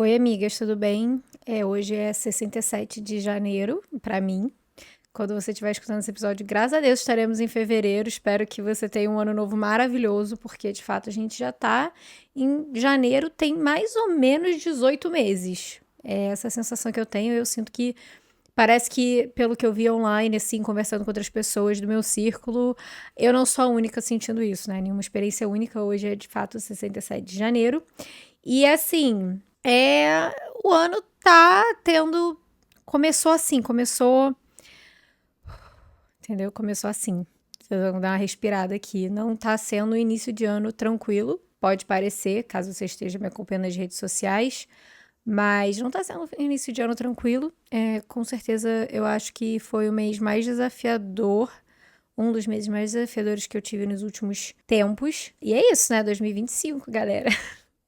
Oi, amigas, tudo bem? Hoje é 67 de janeiro, pra mim. Quando você estiver escutando esse episódio, graças a Deus estaremos em fevereiro. Espero que você tenha um ano novo maravilhoso, porque de fato a gente já tá em janeiro, tem mais ou menos 18 meses. É essa sensação que eu tenho. Eu sinto que parece que, pelo que eu vi online, assim, conversando com outras pessoas do meu círculo, eu não sou a única sentindo isso, né? Nenhuma experiência única. Hoje é de fato 67 de janeiro. E assim, o ano tá tendo. Começou assim, entendeu? Começou assim. Vamos dar uma respirada aqui. Não tá sendo um início de ano tranquilo. Pode parecer, caso você esteja me acompanhando nas redes sociais. Mas não tá sendo um início de ano tranquilo. Com certeza, eu acho que foi o mês mais desafiador. Um dos meses mais desafiadores que eu tive nos últimos tempos. E é isso, né? 2025, galera.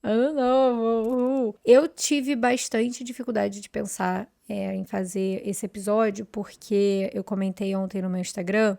Ano novo! Uhul. Eu tive bastante dificuldade de pensar em fazer esse episódio, porque eu comentei ontem no meu Instagram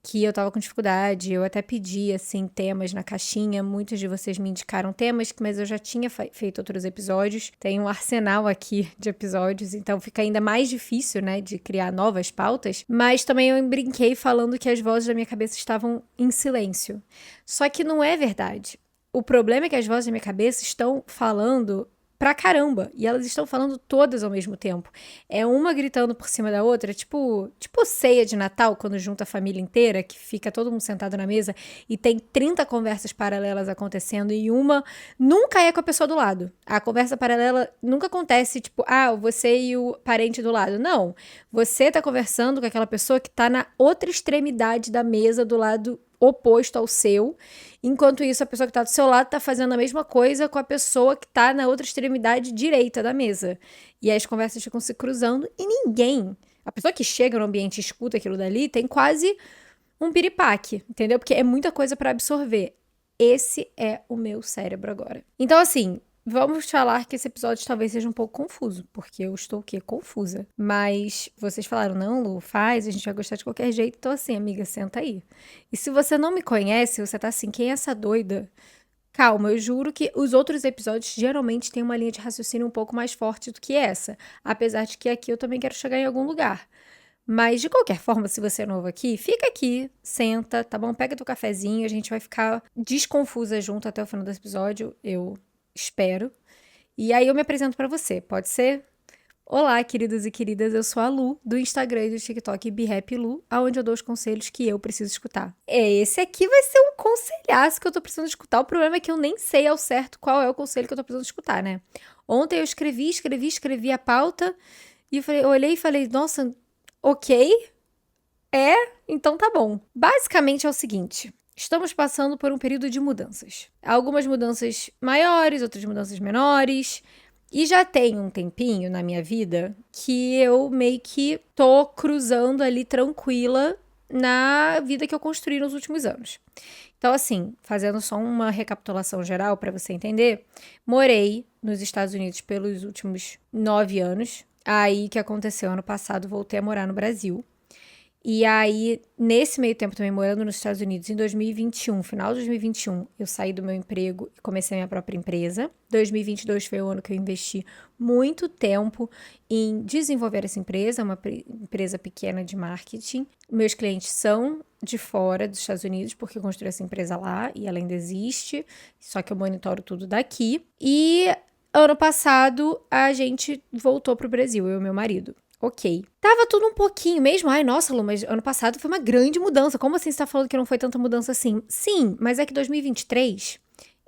que eu tava com dificuldade. Eu até pedi, assim, temas na caixinha. Muitos de vocês me indicaram temas, mas eu já tinha feito outros episódios. Tem um arsenal aqui de episódios, então fica ainda mais difícil, né, de criar novas pautas. Mas também eu brinquei falando que as vozes da minha cabeça estavam em silêncio. Só que não é verdade. O problema é que as vozes da minha cabeça estão falando pra caramba. E elas estão falando todas ao mesmo tempo. É uma gritando por cima da outra, tipo ceia de Natal, quando junta a família inteira, que fica todo mundo sentado na mesa e tem 30 conversas paralelas acontecendo e uma nunca é com a pessoa do lado. A conversa paralela nunca acontece, tipo, você e o parente do lado. Não. Você tá conversando com aquela pessoa que tá na outra extremidade da mesa, do lado oposto ao seu. Enquanto isso, a pessoa que está do seu lado está fazendo a mesma coisa com a pessoa que está na outra extremidade direita da mesa. E aí as conversas ficam se cruzando e ninguém. A pessoa que chega no ambiente e escuta aquilo dali tem quase um piripaque, entendeu? Porque é muita coisa para absorver. Esse é o meu cérebro agora. Então, assim, vamos falar que esse episódio talvez seja um pouco confuso, porque eu estou o quê? Confusa. Mas vocês falaram, não, Lu, faz, a gente vai gostar de qualquer jeito. Então, assim, amiga, senta aí. E se você não me conhece, você tá assim, quem é essa doida? Calma, eu juro que os outros episódios geralmente têm uma linha de raciocínio um pouco mais forte do que essa. Apesar de que aqui eu também quero chegar em algum lugar. Mas, de qualquer forma, se você é novo aqui, fica aqui, senta, tá bom? Pega teu cafezinho, a gente vai ficar desconfusa junto até o final desse episódio, eu espero. E aí eu me apresento pra você, pode ser? Olá, queridos e queridas, eu sou a Lu, do Instagram e do TikTok BeHappyLu, aonde eu dou os conselhos que eu preciso escutar. Esse aqui vai ser um conselhaço que eu tô precisando escutar, o problema é que eu nem sei ao certo qual é o conselho que eu tô precisando escutar, né? Ontem eu escrevi a pauta, e eu olhei e falei, nossa, ok, então tá bom. Basicamente é o seguinte: estamos passando por um período de mudanças. Algumas mudanças maiores, outras mudanças menores. E já tem um tempinho na minha vida que eu meio que tô cruzando ali tranquila na vida que eu construí nos últimos anos. Então, assim, fazendo só uma recapitulação geral para você entender, morei nos Estados Unidos pelos últimos 9 anos. Aí, o que aconteceu? Ano passado, voltei a morar no Brasil. E aí, nesse meio tempo também morando nos Estados Unidos, em 2021, final de 2021, eu saí do meu emprego e comecei a minha própria empresa. 2022 foi o ano que eu investi muito tempo em desenvolver essa empresa, uma empresa pequena de marketing. Meus clientes são de fora dos Estados Unidos, porque eu construí essa empresa lá e ela ainda existe, só que eu monitoro tudo daqui. E ano passado, a gente voltou pro Brasil, eu e meu marido. Ok. Tava tudo um pouquinho mesmo. Ai, nossa, Lu, mas ano passado foi uma grande mudança. Como assim você tá falando que não foi tanta mudança assim? Sim, mas é que 2023,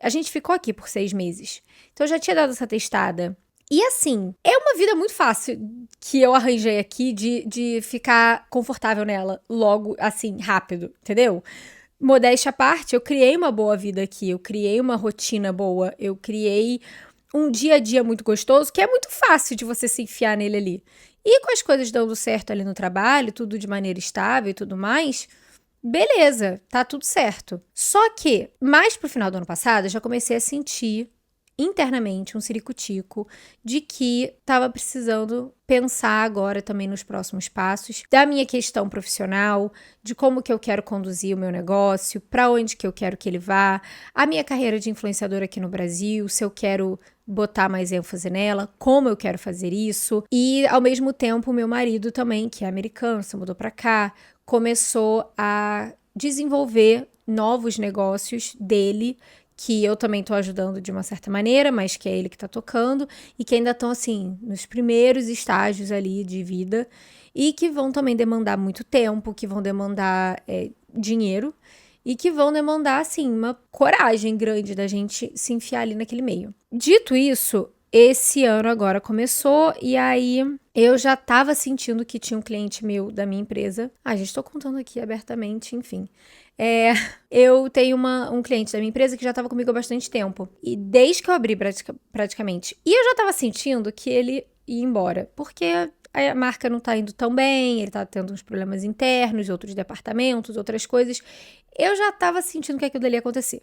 a gente ficou aqui por 6 meses. Então eu já tinha dado essa testada. E assim, é uma vida muito fácil que eu arranjei aqui de ficar confortável nela logo, assim, rápido, entendeu? Modéstia à parte, eu criei uma boa vida aqui. Eu criei uma rotina boa. Eu criei um dia a dia muito gostoso, que é muito fácil de você se enfiar nele ali. E com as coisas dando certo ali no trabalho, tudo de maneira estável e tudo mais, beleza, tá tudo certo. Só que, mais pro final do ano passado, eu já comecei a sentir internamente um ciricutico de que estava precisando pensar agora também nos próximos passos da minha questão profissional, de como que eu quero conduzir o meu negócio, para onde que eu quero que ele vá, a minha carreira de influenciadora aqui no Brasil, se eu quero botar mais ênfase nela, como eu quero fazer isso. E, ao mesmo tempo, o meu marido também, que é americano, se mudou pra cá, começou a desenvolver novos negócios dele, que eu também tô ajudando de uma certa maneira, mas que é ele que tá tocando, e que ainda estão, assim, nos primeiros estágios ali de vida, e que vão também demandar muito tempo, que vão demandar dinheiro, e que vão demandar, assim, uma coragem grande da gente se enfiar ali naquele meio. Dito isso, esse ano agora começou, e aí eu já tava sentindo que tinha um cliente meu da minha empresa. Já estou contando aqui abertamente, enfim. Eu tenho um cliente da minha empresa que já estava comigo há bastante tempo. E desde que eu abri praticamente. E eu já estava sentindo que ele ia embora. Porque a marca não tá indo tão bem, ele tá tendo uns problemas internos, outros departamentos, outras coisas. Eu já tava sentindo que aquilo dali ia acontecer.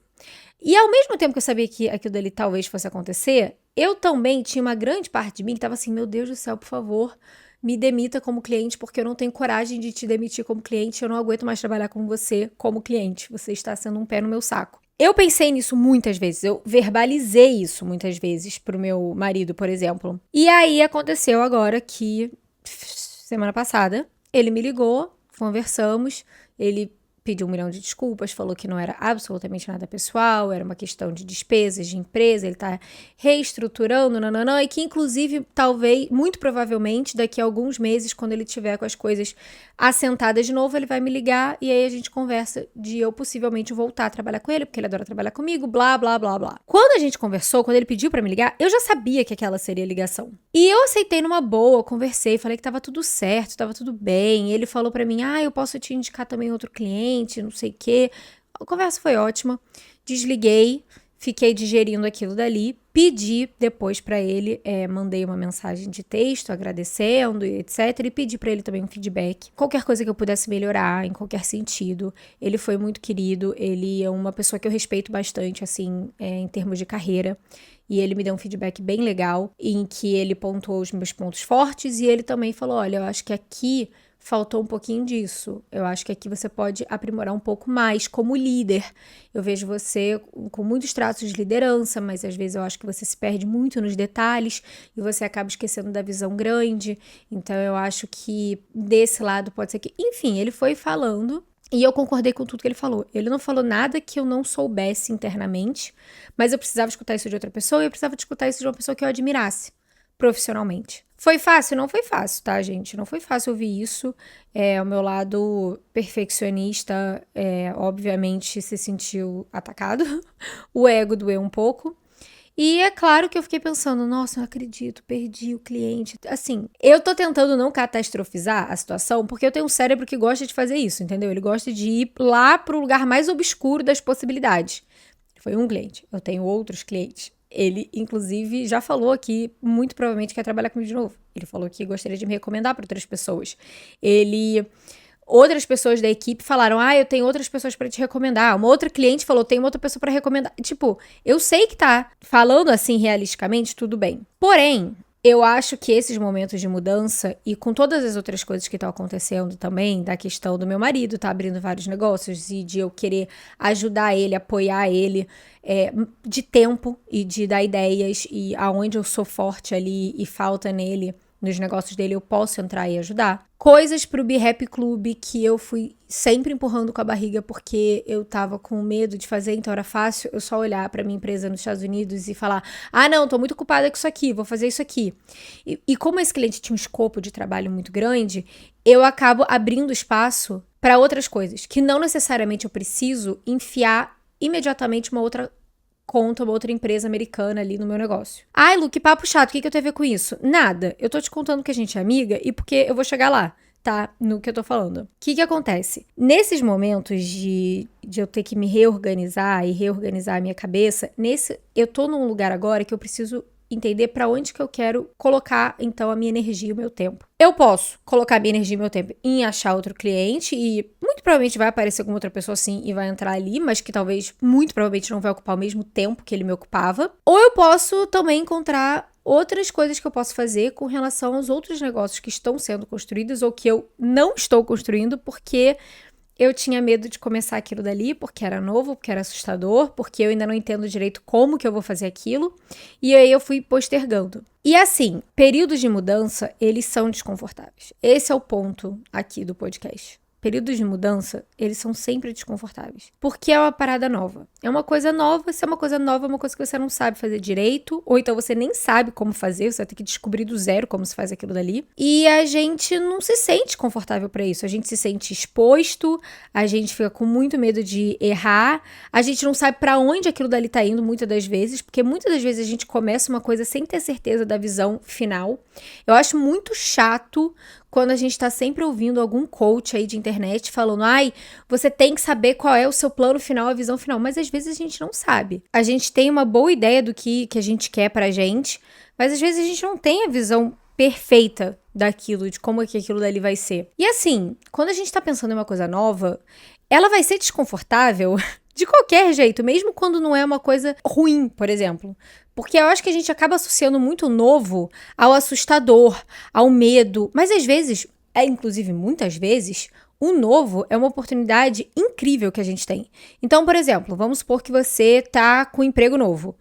E ao mesmo tempo que eu sabia que aquilo dali talvez fosse acontecer, eu também tinha uma grande parte de mim que tava assim, meu Deus do céu, por favor, me demita como cliente, porque eu não tenho coragem de te demitir como cliente, eu não aguento mais trabalhar com você como cliente, você está sendo um pé no meu saco. Eu pensei nisso muitas vezes, eu verbalizei isso muitas vezes pro meu marido, por exemplo. E aí aconteceu agora que, semana passada, ele me ligou, conversamos, ele pediu 1 milhão de desculpas, falou que não era absolutamente nada pessoal, era uma questão de despesas de empresa, ele tá reestruturando, nananã, e que inclusive, talvez, muito provavelmente, daqui a alguns meses, quando ele tiver com as coisas assentadas de novo, ele vai me ligar e aí a gente conversa de eu possivelmente voltar a trabalhar com ele, porque ele adora trabalhar comigo, blá, blá, blá, blá. Quando a gente conversou, quando ele pediu pra me ligar, eu já sabia que aquela seria a ligação. E eu aceitei numa boa, conversei, falei que tava tudo certo, tava tudo bem. Ele falou pra mim, eu posso te indicar também outro cliente, não sei o quê. A conversa foi ótima. Desliguei, fiquei digerindo aquilo dali, pedi depois pra ele, mandei uma mensagem de texto agradecendo e etc. E pedi pra ele também um feedback. Qualquer coisa que eu pudesse melhorar, em qualquer sentido. Ele foi muito querido, ele é uma pessoa que eu respeito bastante, assim, em termos de carreira. E ele me deu um feedback bem legal, em que ele pontuou os meus pontos fortes e ele também falou, olha, eu acho que aqui faltou um pouquinho disso. Eu acho que aqui você pode aprimorar um pouco mais como líder. Eu vejo você com muitos traços de liderança, mas às vezes eu acho que você se perde muito nos detalhes e você acaba esquecendo da visão grande. Então eu acho que desse lado pode ser que... Enfim, ele foi falando e eu concordei com tudo que ele falou. Ele não falou nada que eu não soubesse internamente, mas eu precisava escutar isso de outra pessoa e eu precisava escutar isso de uma pessoa que eu admirasse profissionalmente. Foi fácil? Não foi fácil, tá, gente? Não foi fácil ouvir isso. O meu lado perfeccionista, obviamente, se sentiu atacado. O ego doeu um pouco. E é claro que eu fiquei pensando, nossa, não acredito, perdi o cliente. Assim, eu tô tentando não catastrofizar a situação, porque eu tenho um cérebro que gosta de fazer isso, entendeu? Ele gosta de ir lá pro lugar mais obscuro das possibilidades. Foi um cliente, eu tenho outros clientes. Ele, inclusive, já falou aqui, muito provavelmente quer trabalhar comigo de novo. Ele falou que gostaria de me recomendar para outras pessoas. Outras pessoas da equipe falaram, eu tenho outras pessoas para te recomendar. Uma outra cliente falou, tem uma outra pessoa para recomendar. Tipo, eu sei que tá falando assim realisticamente, tudo bem. Porém, eu acho que esses momentos de mudança, e com todas as outras coisas que estão acontecendo também, da questão do meu marido tá abrindo vários negócios e de eu querer ajudar ele, apoiar ele, de tempo e de dar ideias, e aonde eu sou forte ali e falta nele, nos negócios dele, eu posso entrar e ajudar. Coisas pro Be Happy Club que eu fui sempre empurrando com a barriga porque eu tava com medo de fazer, então era fácil eu só olhar pra minha empresa nos Estados Unidos e falar, não, tô muito ocupada com isso aqui, vou fazer isso aqui. E como esse cliente tinha um escopo de trabalho muito grande, eu acabo abrindo espaço para outras coisas, que não necessariamente eu preciso enfiar imediatamente uma outra conta uma outra empresa americana ali no meu negócio. Lu, que papo chato, o que eu tenho a ver com isso? Nada, eu tô te contando que a gente é amiga e porque eu vou chegar lá, tá? No que eu tô falando. O que acontece? Nesses momentos de eu ter que me reorganizar e reorganizar a minha cabeça, eu tô num lugar agora que eu preciso entender para onde que eu quero colocar, então, a minha energia e o meu tempo. Eu posso colocar a minha energia e o meu tempo em achar outro cliente e muito provavelmente vai aparecer alguma outra pessoa assim e vai entrar ali, mas que talvez, muito provavelmente, não vai ocupar o mesmo tempo que ele me ocupava. Ou eu posso também encontrar outras coisas que eu posso fazer com relação aos outros negócios que estão sendo construídos ou que eu não estou construindo porque eu tinha medo de começar aquilo dali, porque era novo, porque era assustador, porque eu ainda não entendo direito como que eu vou fazer aquilo, e aí eu fui postergando. E assim, períodos de mudança, eles são desconfortáveis. Esse é o ponto aqui do podcast. Períodos de mudança, eles são sempre desconfortáveis. Porque é uma parada nova. É uma coisa nova, se é uma coisa nova, é uma coisa que você não sabe fazer direito, ou então você nem sabe como fazer, você vai ter que descobrir do zero como se faz aquilo dali. E a gente não se sente confortável pra isso. A gente se sente exposto, a gente fica com muito medo de errar, a gente não sabe pra onde aquilo dali tá indo muitas das vezes, porque muitas das vezes a gente começa uma coisa sem ter certeza da visão final. Eu acho muito chato quando a gente tá sempre ouvindo algum coach aí de internet falando, ai, você tem que saber qual é o seu plano final, a visão final, mas às vezes a gente não sabe. A gente tem uma boa ideia do que a gente quer pra gente, mas às vezes a gente não tem a visão perfeita daquilo, de como é que aquilo dali vai ser. E assim, quando a gente tá pensando em uma coisa nova, ela vai ser desconfortável de qualquer jeito, mesmo quando não é uma coisa ruim, por exemplo. Porque eu acho que a gente acaba associando muito o novo ao assustador, ao medo. Mas às vezes, inclusive muitas vezes, o novo é uma oportunidade incrível que a gente tem. Então, por exemplo, vamos supor que você tá com um emprego novo.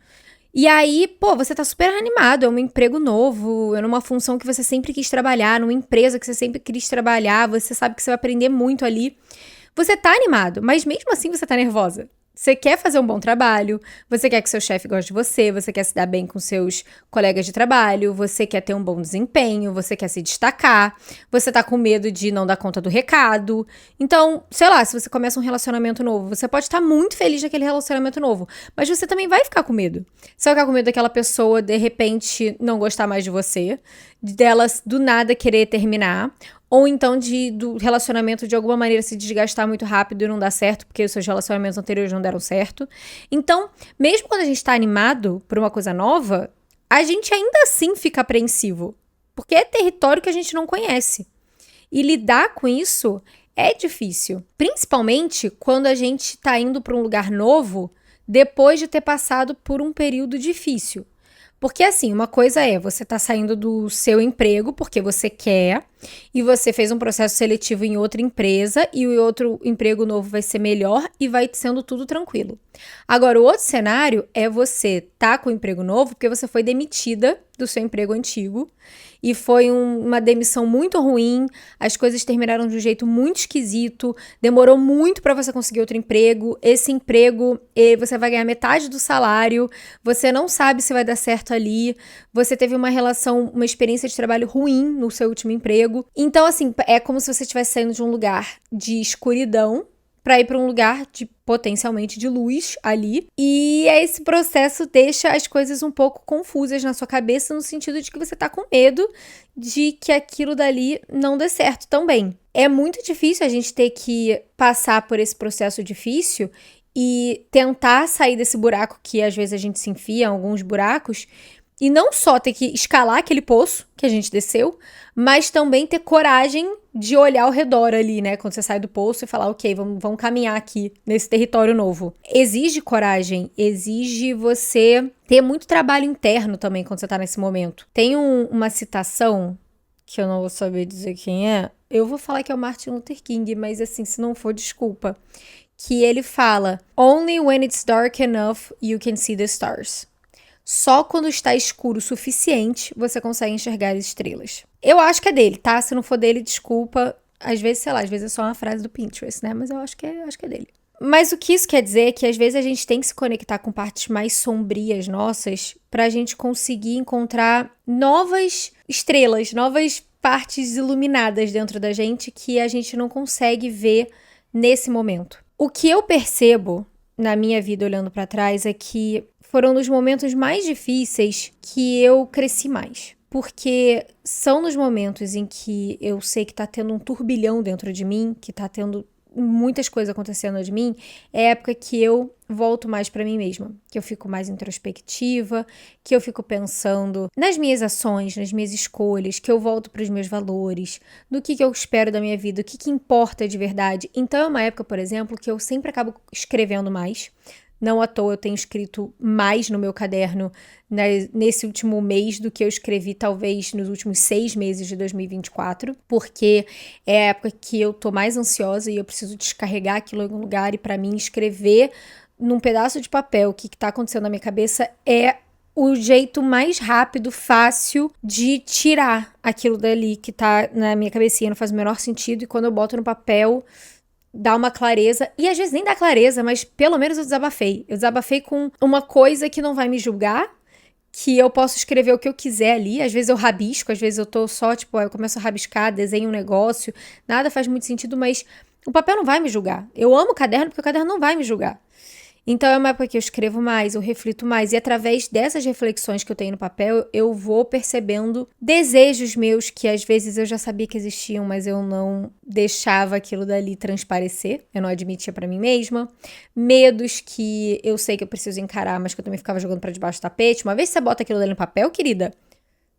E aí, pô, você tá super animado, é um emprego novo, é numa função que você sempre quis trabalhar, numa empresa que você sempre quis trabalhar, você sabe que você vai aprender muito ali. Você tá animado, mas mesmo assim você tá nervosa. Você quer fazer um bom trabalho, você quer que seu chefe goste de você quer se dar bem com seus colegas de trabalho, você quer ter um bom desempenho, você quer se destacar, você tá com medo de não dar conta do recado. Então, sei lá, se você começa um relacionamento novo, você pode estar muito feliz naquele relacionamento novo, mas você também vai ficar com medo. Você vai ficar com medo daquela pessoa, de repente, não gostar mais de você, dela do nada querer terminar, ou então do relacionamento de alguma maneira se desgastar muito rápido e não dar certo, porque os seus relacionamentos anteriores não deram certo. Então, mesmo quando a gente tá animado por uma coisa nova, a gente ainda assim fica apreensivo, porque é território que a gente não conhece. E lidar com isso é difícil, principalmente quando a gente tá indo para um lugar novo depois de ter passado por um período difícil. Porque assim, uma coisa é, você tá saindo do seu emprego porque você quer, e você fez um processo seletivo em outra empresa, e o outro emprego novo vai ser melhor e vai sendo tudo tranquilo. Agora, o outro cenário é você tá com um emprego novo porque você foi demitida do seu emprego antigo, e foi uma demissão muito ruim, as coisas terminaram de um jeito muito esquisito, demorou muito para você conseguir outro emprego, esse emprego você vai ganhar metade do salário, você não sabe se vai dar certo ali, você teve uma experiência de trabalho ruim no seu último emprego. Então, assim, é como se você estivesse saindo de um lugar de escuridão para ir para um lugar de potencialmente de luz ali. E esse processo deixa as coisas um pouco confusas na sua cabeça, no sentido de que você tá com medo de que aquilo dali não dê certo também. É muito difícil a gente ter que passar por esse processo difícil e tentar sair desse buraco que às vezes a gente se enfia, alguns buracos, e não só ter que escalar aquele poço que a gente desceu, mas também ter coragem de olhar ao redor ali, né? Quando você sai do poço e falar, ok, vamos caminhar aqui nesse território novo. Exige coragem, exige você ter muito trabalho interno também quando você tá nesse momento. Tem uma citação, que eu não vou saber dizer quem é, eu vou falar que é o Martin Luther King, mas assim, se não for, desculpa. Que ele fala, "Only when it's dark enough you can see the stars." Só quando está escuro o suficiente, você consegue enxergar as estrelas. Eu acho que é dele, tá? Se não for dele, desculpa. Às vezes, sei lá, às vezes é só uma frase do Pinterest, né? Mas eu acho que é dele. Mas o que isso quer dizer é que às vezes a gente tem que se conectar com partes mais sombrias nossas pra gente conseguir encontrar novas estrelas, novas partes iluminadas dentro da gente que a gente não consegue ver nesse momento. O que eu percebo na minha vida olhando pra trás é que foram nos momentos mais difíceis que eu cresci mais. Porque são nos momentos em que eu sei que tá tendo um turbilhão dentro de mim, que tá tendo muitas coisas acontecendo de mim, é a época que eu volto mais pra mim mesma, que eu fico mais introspectiva, que eu fico pensando nas minhas ações, nas minhas escolhas, que eu volto pros meus valores, do que eu espero da minha vida, o que importa de verdade. Então é uma época, por exemplo, que eu sempre acabo escrevendo mais, Não à toa eu tenho escrito mais no meu caderno nesse último mês do que eu escrevi talvez nos últimos 6 meses de 2024, porque é a época que eu tô mais ansiosa e eu preciso descarregar aquilo em algum lugar, e pra mim escrever num pedaço de papel o que tá acontecendo na minha cabeça é o jeito mais rápido, fácil de tirar aquilo dali que tá na minha cabecinha, não faz o menor sentido, e quando eu boto no papel dá uma clareza, e às vezes nem dá clareza, mas pelo menos eu desabafei. Eu desabafei com uma coisa que não vai me julgar, que eu posso escrever o que eu quiser ali. Às vezes eu rabisco, às vezes eu tô só, tipo, eu começo a rabiscar, desenho um negócio, nada faz muito sentido, mas o papel não vai me julgar. Eu amo o caderno porque o caderno não vai me julgar. Então é uma época que eu escrevo mais, eu reflito mais, e através dessas reflexões que eu tenho no papel, eu vou percebendo desejos meus que às vezes eu já sabia que existiam, mas eu não deixava aquilo dali transparecer, eu não admitia pra mim mesma, medos que eu sei que eu preciso encarar, mas que eu também ficava jogando pra debaixo do tapete. Uma vez que você bota aquilo dali no papel, querida,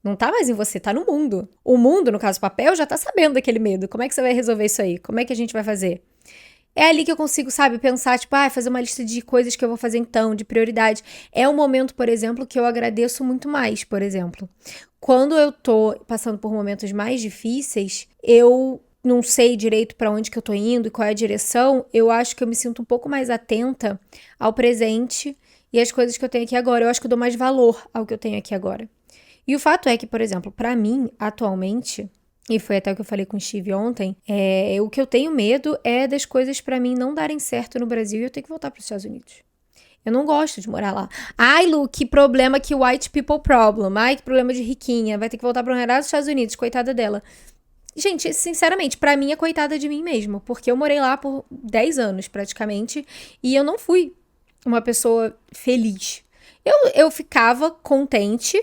não tá mais em você, tá no mundo. O mundo, no caso o papel, já tá sabendo daquele medo. Como é que você vai resolver isso aí? Como é que a gente vai fazer? É ali que eu consigo, sabe, pensar, tipo, fazer uma lista de coisas que eu vou fazer então, de prioridade. É um momento, por exemplo, que eu agradeço muito mais, por exemplo. Quando eu tô passando por momentos mais difíceis, eu não sei direito pra onde que eu tô indo e qual é a direção, eu acho que eu me sinto um pouco mais atenta ao presente e às coisas que eu tenho aqui agora. Eu acho que eu dou mais valor ao que eu tenho aqui agora. E o fato é que, por exemplo, pra mim, atualmente, e foi até o que eu falei com o Steve ontem, o que eu tenho medo é das coisas pra mim não darem certo no Brasil e eu ter que voltar pros Estados Unidos. Eu não gosto de morar lá. Ai, Lu, que problema, que white people problem. Ai, que problema de riquinha. Vai ter que voltar para os Estados Unidos, coitada dela. Gente, sinceramente, pra mim é coitada de mim mesmo, porque eu morei lá por 10 anos praticamente e eu não fui uma pessoa feliz. Eu ficava contente,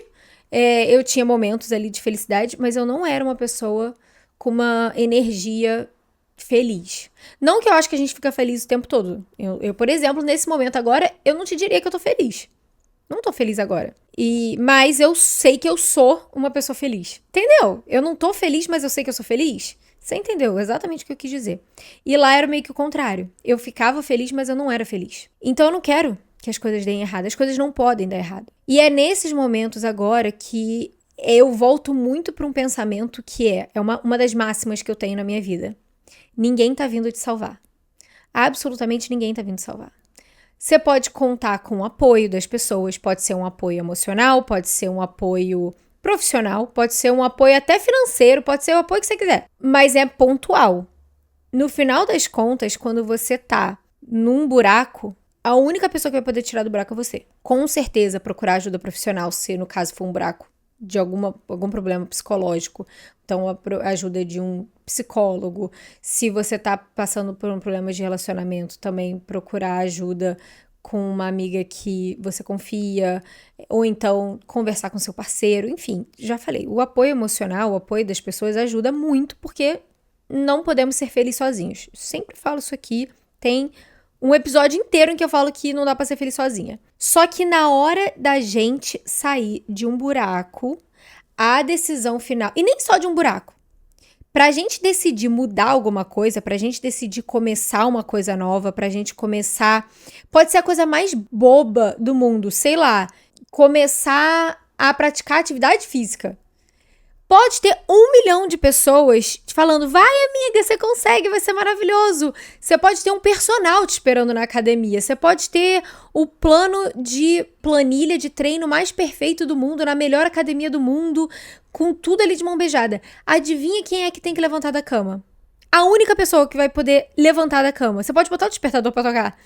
eu tinha momentos ali de felicidade, mas eu não era uma pessoa com uma energia feliz. Não que eu acho que a gente fica feliz o tempo todo. Eu, por exemplo, nesse momento agora, eu não te diria que eu tô feliz. Não tô feliz agora. Mas eu sei que eu sou uma pessoa feliz. Entendeu? Eu não tô feliz, mas eu sei que eu sou feliz. Você entendeu exatamente o que eu quis dizer. E lá era meio que o contrário. Eu ficava feliz, mas eu não era feliz. Então eu não quero que as coisas deem errado. As coisas não podem dar errado. E é nesses momentos agora que eu volto muito para um pensamento que é uma das máximas que eu tenho na minha vida. Ninguém tá vindo te salvar. Absolutamente ninguém tá vindo te salvar. Você pode contar com o apoio das pessoas, pode ser um apoio emocional, pode ser um apoio profissional, pode ser um apoio até financeiro, pode ser o apoio que você quiser, mas é pontual. No final das contas, quando você tá num buraco, a única pessoa que vai poder tirar do buraco é você. Com certeza, procurar ajuda profissional, se no caso for um buraco de algum problema psicológico. Então, a ajuda de um psicólogo. Se você tá passando por um problema de relacionamento, também procurar ajuda com uma amiga que você confia, ou então conversar com seu parceiro. Enfim, já falei, o apoio emocional, o apoio das pessoas ajuda muito, porque não podemos ser felizes sozinhos. Sempre falo isso aqui, tem um episódio inteiro em que eu falo que não dá pra ser feliz sozinha. Só que na hora da gente sair de um buraco, a decisão final... E nem só de um buraco. Pra gente decidir mudar alguma coisa, pra gente decidir começar uma coisa nova, pra gente começar... Pode ser a coisa mais boba do mundo, sei lá. Começar a praticar atividade física. Pode ter 1 milhão de pessoas te falando, vai amiga, você consegue, vai ser maravilhoso. Você pode ter um personal te esperando na academia. Você pode ter o plano de planilha de treino mais perfeito do mundo, na melhor academia do mundo, com tudo ali de mão beijada. Adivinha quem é que tem que levantar da cama? A única pessoa que vai poder levantar da cama. Você pode botar o despertador pra tocar.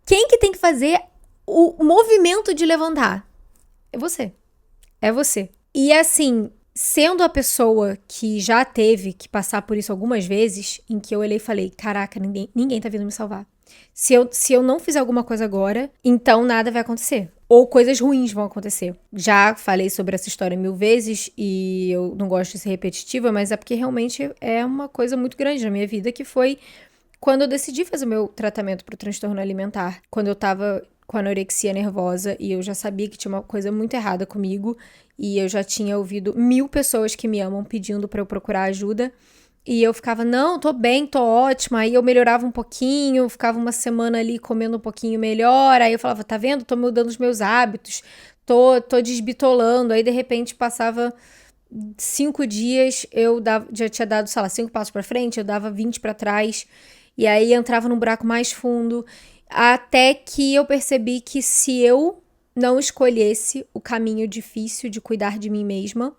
Quem que tem que fazer o movimento de levantar? É você. É você. E assim... Sendo a pessoa que já teve que passar por isso algumas vezes, em que eu olhei e falei, caraca, ninguém tá vindo me salvar. Se eu não fizer alguma coisa agora, então nada vai acontecer. Ou coisas ruins vão acontecer. Já falei sobre essa história 1000 vezes e eu não gosto de ser repetitiva, mas é porque realmente é uma coisa muito grande na minha vida, que foi quando eu decidi fazer o meu tratamento pro transtorno alimentar. Quando eu tava com anorexia nervosa e eu já sabia que tinha uma coisa muito errada comigo e eu já tinha ouvido 1000 pessoas que me amam pedindo pra eu procurar ajuda. E eu ficava, não, tô bem, tô ótima. Aí eu melhorava um pouquinho, ficava uma semana ali comendo um pouquinho melhor. Aí eu falava, tá vendo? Tô mudando os meus hábitos, tô desbitolando. Aí de repente passava 5 dias, já tinha dado, sei lá, 5 passos pra frente, eu dava 20 pra trás. E aí entrava num buraco mais fundo. Até que eu percebi que se eu não escolhesse o caminho difícil de cuidar de mim mesma,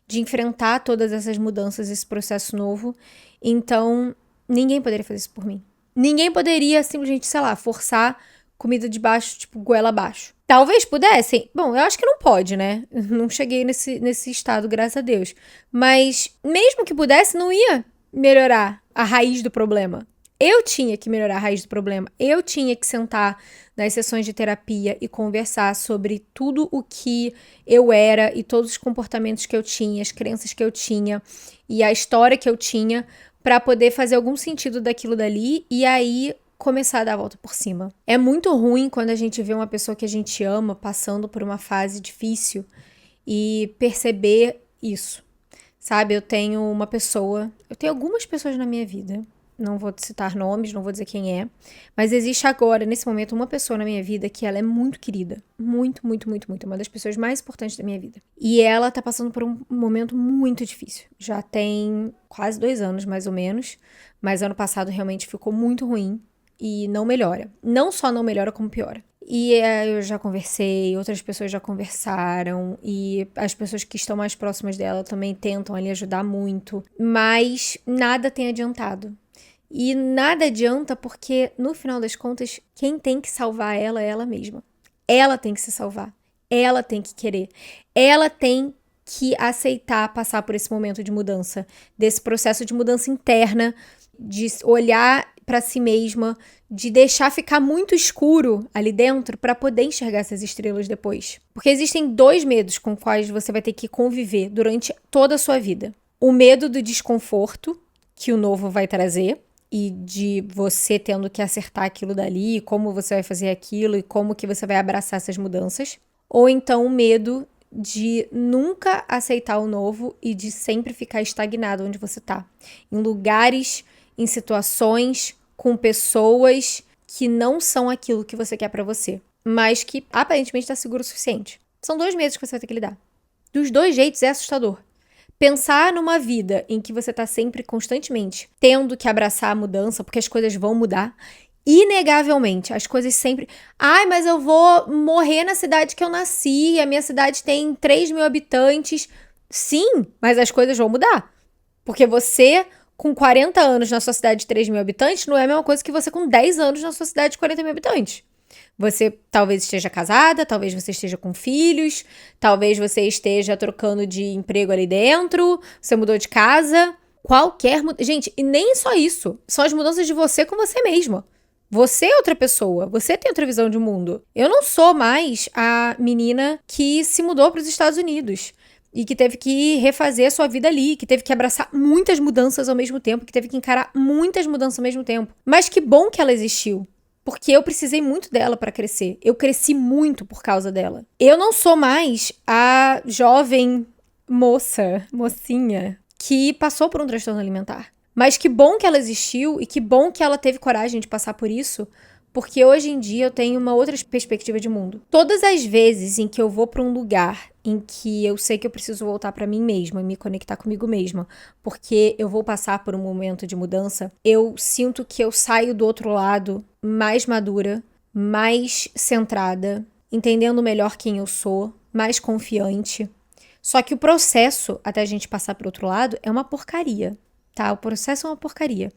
de enfrentar todas essas mudanças, esse processo novo, então ninguém poderia fazer isso por mim. Ninguém poderia simplesmente, sei lá, forçar comida de baixo, tipo, goela abaixo. Talvez pudessem. Bom, eu acho que não pode, né? Não cheguei nesse estado, graças a Deus. Mas mesmo que pudesse, não ia melhorar a raiz do problema. Eu tinha que melhorar a raiz do problema. Eu tinha que sentar nas sessões de terapia e conversar sobre tudo o que eu era e todos os comportamentos que eu tinha, as crenças que eu tinha e a história que eu tinha para poder fazer algum sentido daquilo dali e aí começar a dar a volta por cima. É muito ruim quando a gente vê uma pessoa que a gente ama passando por uma fase difícil e perceber isso. Sabe, eu tenho algumas pessoas na minha vida, não vou citar nomes, não vou dizer quem é, mas existe agora, nesse momento, uma pessoa na minha vida que ela é muito querida, muito, muito, muito, muito, uma das pessoas mais importantes da minha vida. E ela tá passando por um momento muito difícil, já tem quase 2 anos, mais ou menos, mas ano passado realmente ficou muito ruim e não melhora. Não só não melhora, como piora. E eu já conversei, outras pessoas já conversaram, e as pessoas que estão mais próximas dela também tentam ali ajudar muito, mas nada tem adiantado. E nada adianta porque, no final das contas, quem tem que salvar ela é ela mesma. Ela tem que se salvar. Ela tem que querer. Ela tem que aceitar passar por esse momento de mudança, desse processo de mudança interna, de olhar para si mesma, de deixar ficar muito escuro ali dentro para poder enxergar essas estrelas depois. Porque existem 2 medos com os quais você vai ter que conviver durante toda a sua vida. O medo do desconforto que o novo vai trazer e de você tendo que acertar aquilo dali, como você vai fazer aquilo e como que você vai abraçar essas mudanças. Ou então o medo de nunca aceitar o novo e de sempre ficar estagnado onde você tá. Em lugares, em situações, com pessoas que não são aquilo que você quer pra você, mas que aparentemente tá seguro o suficiente. São 2 medos que você vai ter que lidar. Dos 2 jeitos é assustador. Pensar numa vida em que você tá sempre, constantemente, tendo que abraçar a mudança, porque as coisas vão mudar. Inegavelmente, as coisas sempre... Ai, mas eu vou morrer na cidade que eu nasci, a minha cidade tem 3.000 habitantes. Sim, mas as coisas vão mudar. Porque você, com 40 anos na sua cidade de 3.000 habitantes, não é a mesma coisa que você com 10 anos na sua cidade de 40.000 habitantes. Você talvez esteja casada, talvez você esteja com filhos, talvez você esteja trocando de emprego ali dentro, você mudou de casa. Gente, e nem só isso. São as mudanças de você com você mesma. Você é outra pessoa, você tem outra visão de mundo. Eu não sou mais a menina que se mudou para os Estados Unidos e que teve que refazer a sua vida ali, que teve que abraçar muitas mudanças ao mesmo tempo, que teve que encarar muitas mudanças ao mesmo tempo. Mas que bom que ela existiu. Porque eu precisei muito dela para crescer. Eu cresci muito por causa dela. Eu não sou mais a jovem mocinha, que passou por um transtorno alimentar. Mas que bom que ela existiu e que bom que ela teve coragem de passar por isso, porque hoje em dia eu tenho uma outra perspectiva de mundo. Todas as vezes em que eu vou para um lugar em que eu sei que eu preciso voltar para mim mesma e me conectar comigo mesma, porque eu vou passar por um momento de mudança, eu sinto que eu saio do outro lado mais madura, mais centrada, entendendo melhor quem eu sou, mais confiante. Só que o processo até a gente passar para o outro lado é uma porcaria, tá? O processo é uma porcaria.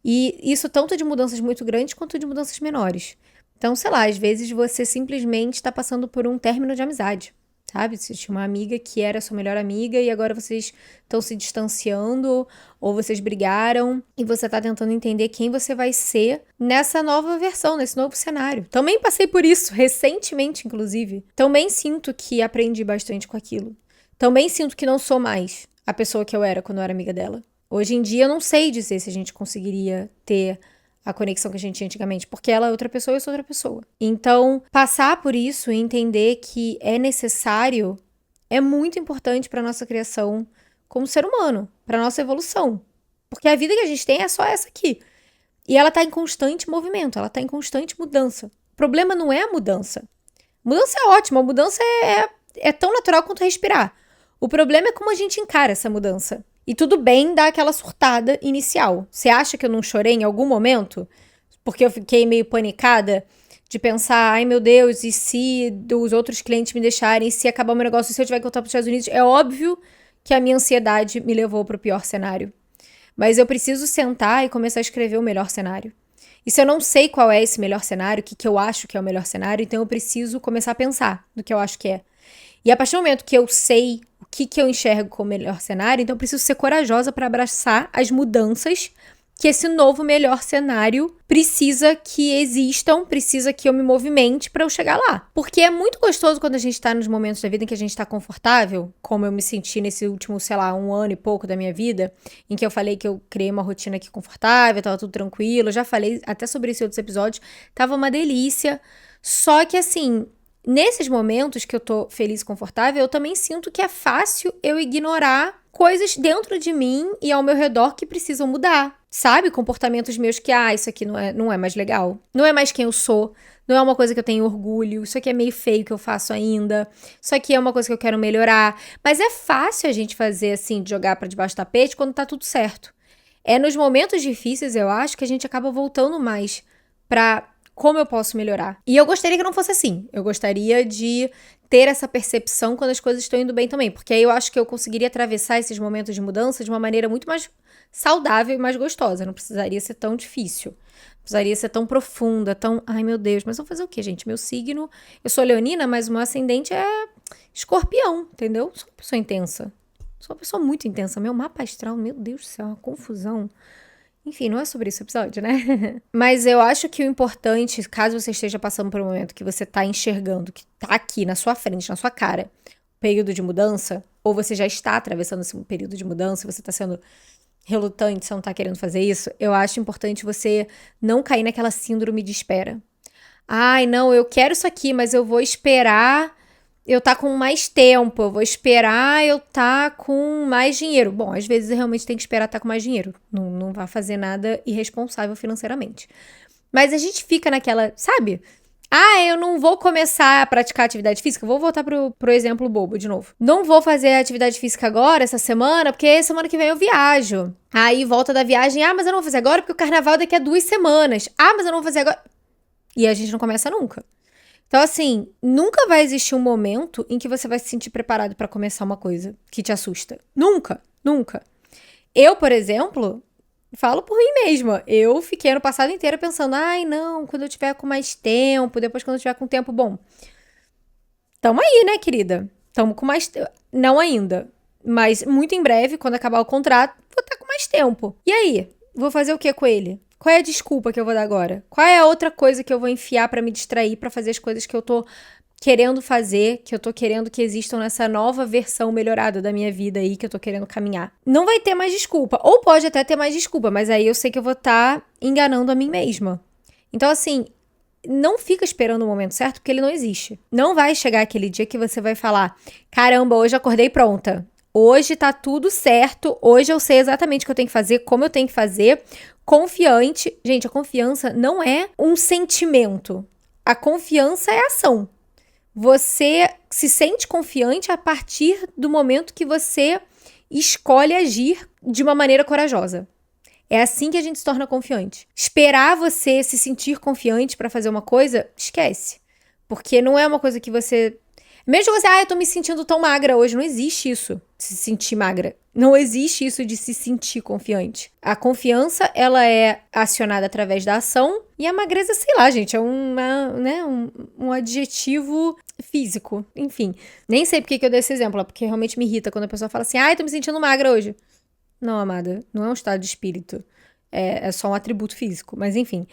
E isso tanto de mudanças muito grandes quanto de mudanças menores. Então, sei lá, às vezes você simplesmente está passando por um término de amizade, sabe? Você tinha uma amiga que era sua melhor amiga e agora vocês estão se distanciando ou vocês brigaram e você está tentando entender quem você vai ser nessa nova versão, nesse novo cenário. Também passei por isso, recentemente, inclusive. Também sinto que aprendi bastante com aquilo. Também sinto que não sou mais a pessoa que eu era quando eu era amiga dela. Hoje em dia eu não sei dizer se a gente conseguiria ter a conexão que a gente tinha antigamente, porque ela é outra pessoa e eu sou outra pessoa. Então, passar por isso e entender que é necessário é muito importante para nossa criação como ser humano, para nossa evolução. Porque a vida que a gente tem é só essa aqui. E ela tá em constante movimento, ela tá em constante mudança. O problema não é a mudança. Mudança é ótima, a mudança é tão natural quanto respirar. O problema é como a gente encara essa mudança. E tudo bem dar aquela surtada inicial. Você acha que eu não chorei em algum momento? Porque eu fiquei meio panicada de pensar, ai meu Deus, e se os outros clientes me deixarem, e se acabar o meu negócio, e se eu tiver que voltar para os Estados Unidos? É óbvio que a minha ansiedade me levou para o pior cenário. Mas eu preciso sentar e começar a escrever o melhor cenário. E se eu não sei qual é esse melhor cenário, o que eu acho que é o melhor cenário, então eu preciso começar a pensar no que eu acho que é. E a partir do momento que eu sei o que eu enxergo como melhor cenário, então eu preciso ser corajosa para abraçar as mudanças que esse novo melhor cenário precisa que existam, precisa que eu me movimente para eu chegar lá. Porque é muito gostoso quando a gente tá nos momentos da vida em que a gente tá confortável, como eu me senti nesse último, sei lá, 1 ano e pouco da minha vida, em que eu falei que eu criei uma rotina aqui confortável, tava tudo tranquilo, eu já falei até sobre isso em outros episódios, tava uma delícia. Só que assim, nesses momentos que eu tô feliz e confortável, eu também sinto que é fácil eu ignorar coisas dentro de mim e ao meu redor que precisam mudar. Sabe? Comportamentos meus que, isso aqui não é mais legal. Não é mais quem eu sou. Não é uma coisa que eu tenho orgulho. Isso aqui é meio feio que eu faço ainda. Isso aqui é uma coisa que eu quero melhorar. Mas é fácil a gente fazer assim, de jogar pra debaixo do tapete quando tá tudo certo. É nos momentos difíceis, eu acho, que a gente acaba voltando mais pra como eu posso melhorar. E eu gostaria que não fosse assim. Eu gostaria de ter essa percepção quando as coisas estão indo bem também. Porque aí eu acho que eu conseguiria atravessar esses momentos de mudança de uma maneira muito mais saudável e mais gostosa. Não precisaria ser tão difícil. Não precisaria ser tão profunda, tão... Ai, meu Deus, mas vou fazer o quê, gente? Meu signo... Eu sou leonina, mas o meu ascendente é escorpião, entendeu? Sou uma pessoa intensa. Sou uma pessoa muito intensa. Meu mapa astral, meu Deus do céu, uma confusão. Enfim, não é sobre esse episódio, né? Mas eu acho que o importante, caso você esteja passando por um momento que você tá enxergando, que tá aqui na sua frente, na sua cara, período de mudança, ou você já está atravessando esse período de mudança, você tá sendo relutante, você não tá querendo fazer isso, eu acho importante você não cair naquela síndrome de espera. Ai, não, eu quero isso aqui, mas eu vou esperar eu tá com mais tempo, eu vou esperar eu tá com mais dinheiro. Bom, às vezes realmente tem que esperar tá com mais dinheiro. Não vai fazer nada irresponsável financeiramente. Mas a gente fica naquela, sabe? Eu não vou começar a praticar atividade física. Vou voltar pro exemplo bobo de novo. Não vou fazer atividade física agora, essa semana, porque semana que vem eu viajo. Aí volta da viagem, mas eu não vou fazer agora porque o carnaval é daqui a 2 semanas. Mas eu não vou fazer agora. E a gente não começa nunca. Então, assim, nunca vai existir um momento em que você vai se sentir preparado pra começar uma coisa que te assusta. Nunca, nunca. Eu, por exemplo, falo por mim mesma. Eu fiquei ano passado inteiro pensando, não, quando eu tiver com mais tempo, depois quando eu tiver com tempo bom. Tamo aí, né, querida? Tamo com mais... Não ainda, mas muito em breve, quando acabar o contrato, vou estar com mais tempo. E aí? Vou fazer o que com ele? Qual é a desculpa que eu vou dar agora? Qual é a outra coisa que eu vou enfiar pra me distrair, pra fazer as coisas que eu tô querendo fazer, que eu tô querendo que existam nessa nova versão melhorada da minha vida aí, que eu tô querendo caminhar? Não vai ter mais desculpa. Ou pode até ter mais desculpa, mas aí eu sei que eu vou estar enganando a mim mesma. Então, assim, não fica esperando o momento certo, porque ele não existe. Não vai chegar aquele dia que você vai falar, caramba, hoje acordei pronta. Hoje tá tudo certo, hoje eu sei exatamente o que eu tenho que fazer, como eu tenho que fazer, confiante. Gente, a confiança não é um sentimento. A confiança é ação. Você se sente confiante a partir do momento que você escolhe agir de uma maneira corajosa. É assim que a gente se torna confiante. Esperar você se sentir confiante pra fazer uma coisa, esquece. Porque não é uma coisa que você... Mesmo você, eu tô me sentindo tão magra hoje. Não existe isso, de se sentir magra. Não existe isso de se sentir confiante. A confiança, ela é acionada através da ação. E a magreza, sei lá, gente, é um adjetivo físico. Enfim, nem sei porque que eu dei esse exemplo, porque realmente me irrita quando a pessoa fala assim, tô me sentindo magra hoje. Não, amada, não é um estado de espírito. É só um atributo físico. Mas enfim,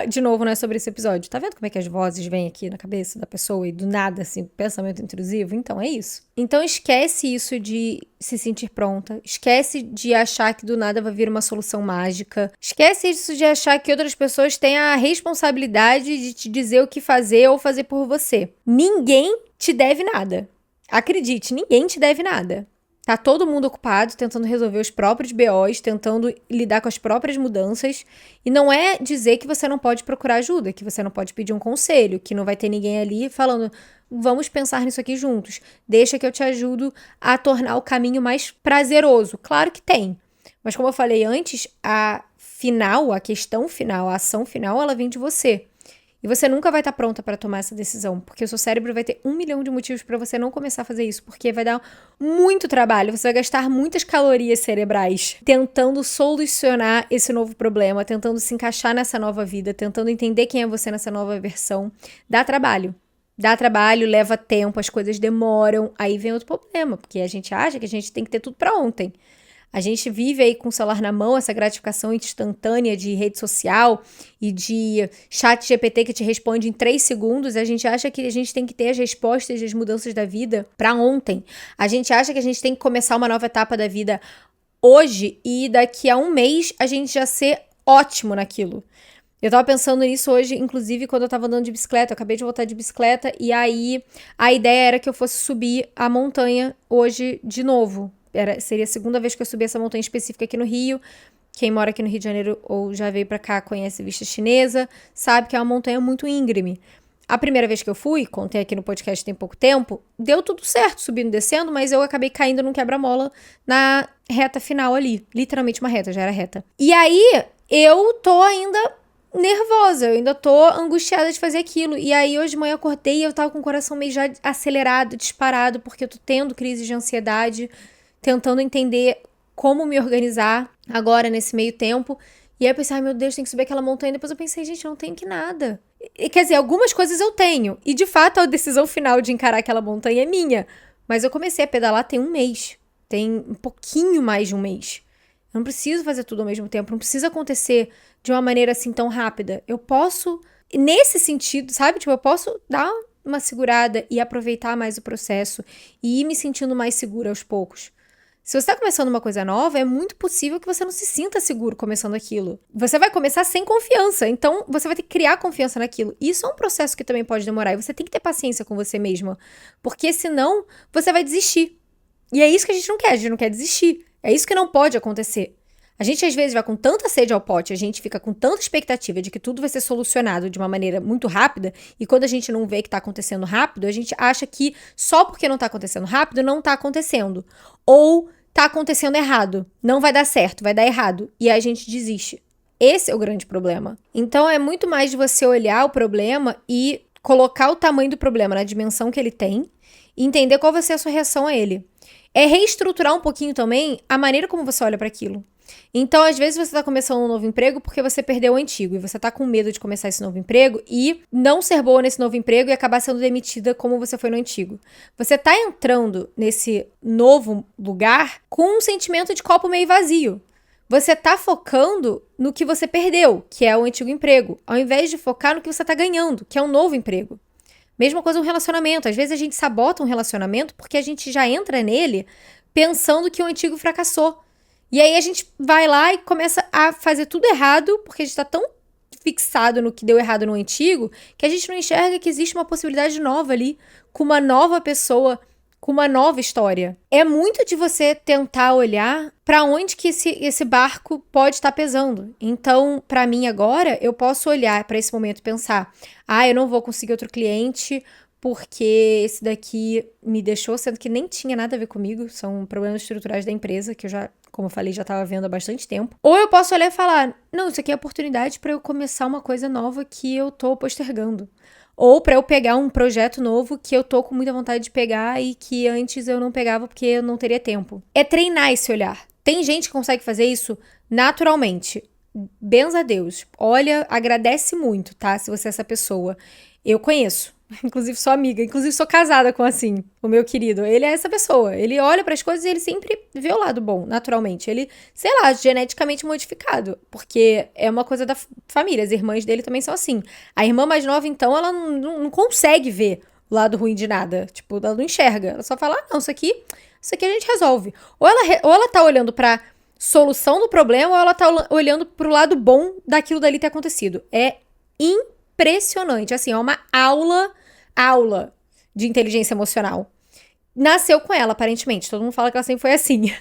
de novo, não é sobre esse episódio. Tá vendo como é que as vozes vêm aqui na cabeça da pessoa e do nada, assim, pensamento intrusivo? Então é isso. Então esquece isso de se sentir pronta. Esquece de achar que do nada vai vir uma solução mágica. Esquece isso de achar que outras pessoas têm a responsabilidade de te dizer o que fazer ou fazer por você. Ninguém te deve nada. Acredite, ninguém te deve nada. Tá todo mundo ocupado, tentando resolver os próprios BOs, tentando lidar com as próprias mudanças. E não é dizer que você não pode procurar ajuda, que você não pode pedir um conselho, que não vai ter ninguém ali falando, vamos pensar nisso aqui juntos. Deixa que eu te ajudo a tornar o caminho mais prazeroso. Claro que tem. Mas como eu falei antes, a questão final, a ação final, ela vem de você. E você nunca vai estar pronta para tomar essa decisão, porque o seu cérebro vai ter 1 milhão de motivos para você não começar a fazer isso, porque vai dar muito trabalho, você vai gastar muitas calorias cerebrais tentando solucionar esse novo problema, tentando se encaixar nessa nova vida, tentando entender quem é você nessa nova versão. Dá trabalho. Dá trabalho, leva tempo, as coisas demoram, aí vem outro problema, porque a gente acha que a gente tem que ter tudo para ontem. A gente vive aí com o celular na mão, essa gratificação instantânea de rede social e de chat GPT que te responde em 3 segundos. A gente acha que a gente tem que ter as respostas e as mudanças da vida para ontem. A gente acha que a gente tem que começar uma nova etapa da vida hoje e daqui a um mês a gente já ser ótimo naquilo. Eu tava pensando nisso hoje, inclusive, quando eu tava andando de bicicleta. Eu acabei de voltar de bicicleta e aí a ideia era que eu fosse subir a montanha hoje de novo. Seria a segunda vez que eu subi essa montanha específica aqui no Rio. Quem mora aqui no Rio de Janeiro ou já veio pra cá, conhece Vista Chinesa, sabe que é uma montanha muito íngreme. A primeira vez que eu fui, contei aqui no podcast tem pouco tempo, deu tudo certo subindo e descendo, mas eu acabei caindo num quebra-mola na reta final ali. Literalmente uma reta, já era reta. E aí, eu tô ainda nervosa, eu ainda tô angustiada de fazer aquilo. E aí, hoje de manhã eu acordei e eu tava com o coração meio já acelerado, disparado, porque eu tô tendo crise de ansiedade, tentando entender como me organizar agora, nesse meio tempo. E aí eu pensei, ai meu Deus, tem que subir aquela montanha. Depois eu pensei, gente, eu não tenho que nada. Quer dizer, algumas coisas eu tenho. E de fato, a decisão final de encarar aquela montanha é minha. Mas eu comecei a pedalar tem um mês. Tem um pouquinho mais de um mês. Eu não preciso fazer tudo ao mesmo tempo. Não precisa acontecer de uma maneira assim tão rápida. Eu posso, nesse sentido, sabe? Tipo, eu posso dar uma segurada e aproveitar mais o processo. E ir me sentindo mais segura aos poucos. Se você está começando uma coisa nova, é muito possível que você não se sinta seguro começando aquilo. Você vai começar sem confiança, então você vai ter que criar confiança naquilo. Isso é um processo que também pode demorar e você tem que ter paciência com você mesma, porque senão você vai desistir. E é isso que a gente não quer desistir. É isso que não pode acontecer. A gente às vezes vai com tanta sede ao pote, a gente fica com tanta expectativa de que tudo vai ser solucionado de uma maneira muito rápida, e quando a gente não vê que tá acontecendo rápido, a gente acha que só porque não tá acontecendo rápido, não tá acontecendo. Ou tá acontecendo errado, não vai dar certo, vai dar errado, e aí a gente desiste. Esse é o grande problema. Então é muito mais de você olhar o problema e colocar o tamanho do problema na dimensão que ele tem e entender qual vai ser a sua reação a ele. É reestruturar um pouquinho também a maneira como você olha para aquilo. Então, às vezes, você tá começando um novo emprego porque você perdeu o antigo e você tá com medo de começar esse novo emprego e não ser boa nesse novo emprego e acabar sendo demitida como você foi no antigo. Você tá entrando nesse novo lugar com um sentimento de copo meio vazio. Você tá focando no que você perdeu, que é o antigo emprego, ao invés de focar no que você tá ganhando, que é um novo emprego. Mesma coisa um relacionamento. Às vezes a gente sabota um relacionamento porque a gente já entra nele pensando que o antigo fracassou. E aí a gente vai lá e começa a fazer tudo errado, porque a gente tá tão fixado no que deu errado no antigo, que a gente não enxerga que existe uma possibilidade nova ali, com uma nova pessoa, com uma nova história. É muito de você tentar olhar para onde que esse barco pode estar pesando. Então, para mim agora, eu posso olhar para esse momento e pensar, eu não vou conseguir outro cliente, porque esse daqui me deixou, sendo que nem tinha nada a ver comigo, são problemas estruturais da empresa, que eu já, como eu falei, já estava vendo há bastante tempo. Ou eu posso olhar e falar, não, isso aqui é oportunidade para eu começar uma coisa nova que eu tô postergando. Ou para eu pegar um projeto novo que eu tô com muita vontade de pegar e que antes eu não pegava porque eu não teria tempo. É treinar esse olhar. Tem gente que consegue fazer isso naturalmente. Benza a Deus. Olha, agradece muito, tá? Se você é essa pessoa. Eu conheço. Inclusive sou amiga, inclusive sou casada com assim, o meu querido. Ele é essa pessoa, ele olha para as coisas e ele sempre vê o lado bom, naturalmente. Ele, sei lá, geneticamente modificado, porque é uma coisa da família, as irmãs dele também são assim. A irmã mais nova, então, ela não consegue ver o lado ruim de nada, tipo, ela não enxerga. Ela só fala, não, isso aqui a gente resolve. Ou ela tá olhando pra solução do problema, ou ela tá olhando pro lado bom daquilo dali ter acontecido. É impressionante, assim, é uma aula de inteligência emocional. nasceu com ela, aparentemente. Todo mundo fala que ela sempre foi assim.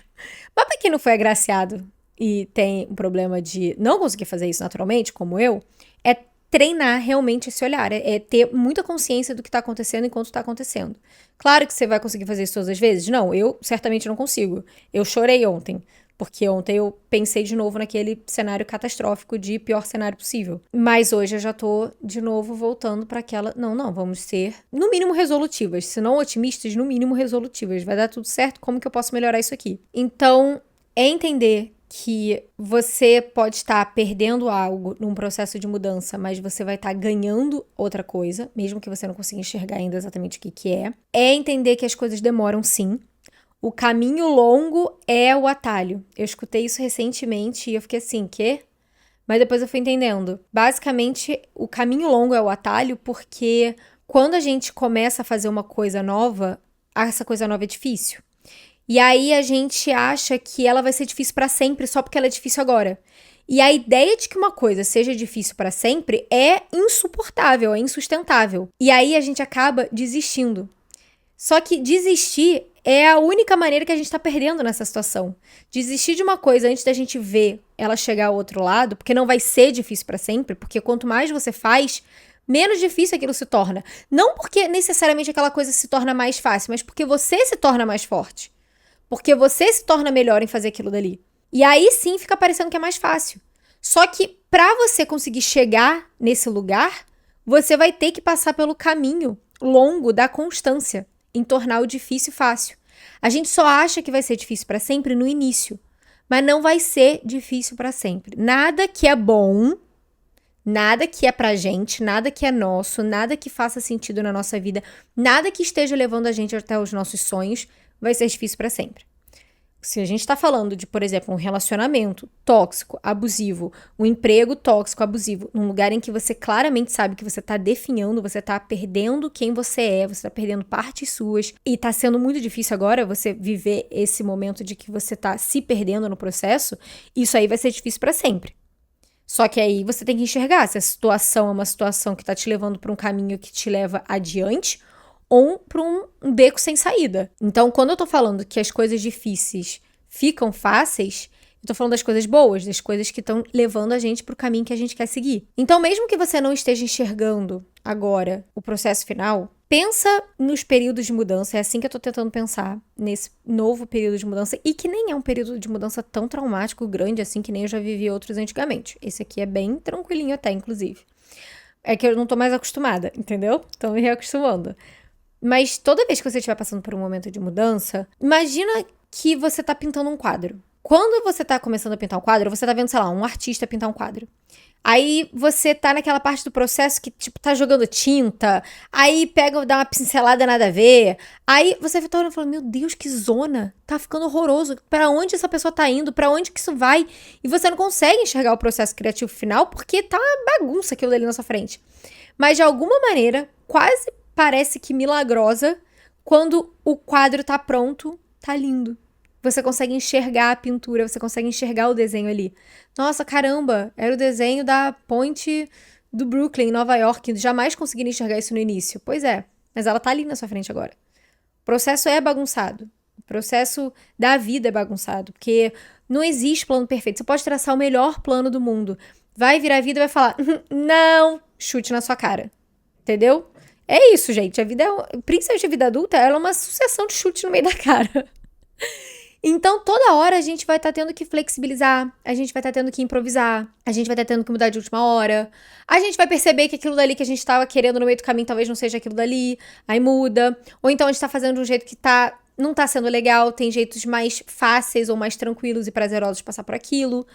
Mas pra quem não foi agraciado e tem um problema de não conseguir fazer isso naturalmente, como eu, é treinar realmente esse olhar. É ter muita consciência do que tá acontecendo enquanto tá acontecendo. Claro que você vai conseguir fazer isso todas as vezes? Não, eu certamente não consigo. Eu chorei ontem. Porque ontem eu pensei de novo naquele cenário catastrófico de pior cenário possível. Mas hoje eu já tô de novo voltando para aquela. Não, vamos ser no mínimo resolutivas. Se não otimistas, no mínimo resolutivas. Vai dar tudo certo, como que eu posso melhorar isso aqui? Então, é entender que você pode estar perdendo algo num processo de mudança, mas você vai estar ganhando outra coisa, mesmo que você não consiga enxergar ainda exatamente o que é. É entender que as coisas demoram sim. O caminho longo é o atalho. Eu escutei isso recentemente e eu fiquei assim, quê? Mas depois eu fui entendendo. Basicamente, o caminho longo é o atalho porque quando a gente começa a fazer uma coisa nova, essa coisa nova é difícil. E aí a gente acha que ela vai ser difícil para sempre só porque ela é difícil agora. E a ideia de que uma coisa seja difícil para sempre é insuportável, é insustentável. E aí a gente acaba desistindo. Só que desistir é a única maneira que a gente tá perdendo nessa situação. Desistir de uma coisa antes da gente ver ela chegar ao outro lado, porque não vai ser difícil pra sempre, porque quanto mais você faz, menos difícil aquilo se torna. Não porque necessariamente aquela coisa se torna mais fácil, mas porque você se torna mais forte. Porque você se torna melhor em fazer aquilo dali. E aí sim fica parecendo que é mais fácil. Só que pra você conseguir chegar nesse lugar, você vai ter que passar pelo caminho longo da constância em tornar o difícil fácil. A gente só acha que vai ser difícil para sempre no início, mas não vai ser difícil para sempre. Nada que é bom, nada que é pra gente, nada que é nosso, nada que faça sentido na nossa vida, nada que esteja levando a gente até os nossos sonhos vai ser difícil para sempre. Se a gente está falando de, por exemplo, um relacionamento tóxico, abusivo, um emprego tóxico, abusivo, num lugar em que você claramente sabe que você está definhando, você está perdendo quem você é, você está perdendo partes suas, e está sendo muito difícil agora você viver esse momento de que você está se perdendo no processo, isso aí vai ser difícil para sempre. Só que aí você tem que enxergar se a situação é uma situação que está te levando para um caminho que te leva adiante ou para um beco sem saída. Então, quando eu tô falando que as coisas difíceis ficam fáceis, eu tô falando das coisas boas, das coisas que estão levando a gente pro caminho que a gente quer seguir. Então, mesmo que você não esteja enxergando agora o processo final, pensa nos períodos de mudança. É assim que eu tô tentando pensar nesse novo período de mudança, e que nem é um período de mudança tão traumático, grande assim, que nem eu já vivi outros antigamente. Esse aqui é bem tranquilinho até, inclusive. É que eu não tô mais acostumada, entendeu? Tô me reacostumando. Mas toda vez que você estiver passando por um momento de mudança, imagina que você tá pintando um quadro. Quando você tá começando a pintar um quadro, você tá vendo, sei lá, um artista pintar um quadro. Aí você tá naquela parte do processo que, tipo, tá jogando tinta, aí pega, dá uma pincelada nada a ver. Aí você tá olhando e fala, meu Deus, que zona, tá ficando horroroso. Pra onde essa pessoa tá indo? Pra onde que isso vai? E você não consegue enxergar o processo criativo final porque tá uma bagunça aquilo ali na sua frente. Mas de alguma maneira, quase parece que milagrosa, quando o quadro tá pronto, tá lindo. Você consegue enxergar a pintura, você consegue enxergar o desenho ali. Nossa, caramba, era o desenho da ponte do Brooklyn, em Nova York. Jamais conseguiram enxergar isso no início. Pois é, mas ela tá ali na sua frente agora. O processo é bagunçado. O processo da vida é bagunçado, porque não existe plano perfeito. Você pode traçar o melhor plano do mundo. Vai virar a vida e vai falar, não, chute na sua cara. Entendeu? É isso, gente. A vida, principalmente a vida adulta, ela é uma sucessão de chutes no meio da cara. Então, toda hora a gente vai estar tendo que flexibilizar, a gente vai estar tendo que improvisar, a gente vai estar tendo que mudar de última hora, a gente vai perceber que aquilo dali que a gente estava querendo no meio do caminho talvez não seja aquilo dali, aí muda. Ou então a gente tá fazendo de um jeito que não tá sendo legal, tem jeitos mais fáceis ou mais tranquilos e prazerosos de passar por aquilo.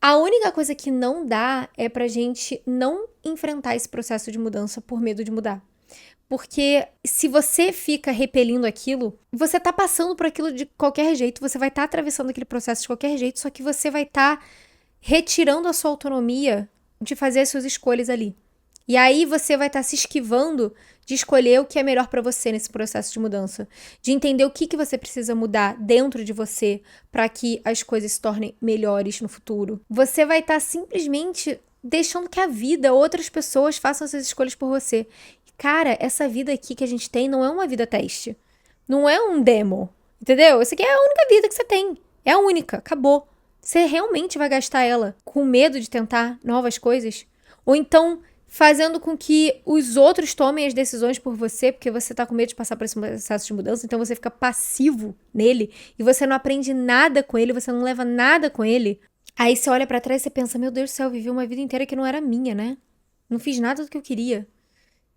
A única coisa que não dá é pra gente não enfrentar esse processo de mudança por medo de mudar. Porque se você fica repelindo aquilo, você tá passando por aquilo de qualquer jeito, você vai estar atravessando aquele processo de qualquer jeito, só que você vai estar retirando a sua autonomia de fazer as suas escolhas ali. E aí você vai estar se esquivando de escolher o que é melhor pra você nesse processo de mudança, de entender o que você precisa mudar dentro de você para que as coisas se tornem melhores no futuro. Você vai estar simplesmente deixando que a vida, outras pessoas façam essas escolhas por você. Cara, essa vida aqui que a gente tem não é uma vida teste. Não é um demo, entendeu? Essa aqui é a única vida que você tem. É a única, acabou. Você realmente vai gastar ela com medo de tentar novas coisas? Ou então fazendo com que os outros tomem as decisões por você, porque você tá com medo de passar por esse processo de mudança, então você fica passivo nele e você não aprende nada com ele, você não leva nada com ele. Aí você olha pra trás e você pensa, meu Deus do céu, eu vivi uma vida inteira que não era minha, né? Não fiz nada do que eu queria.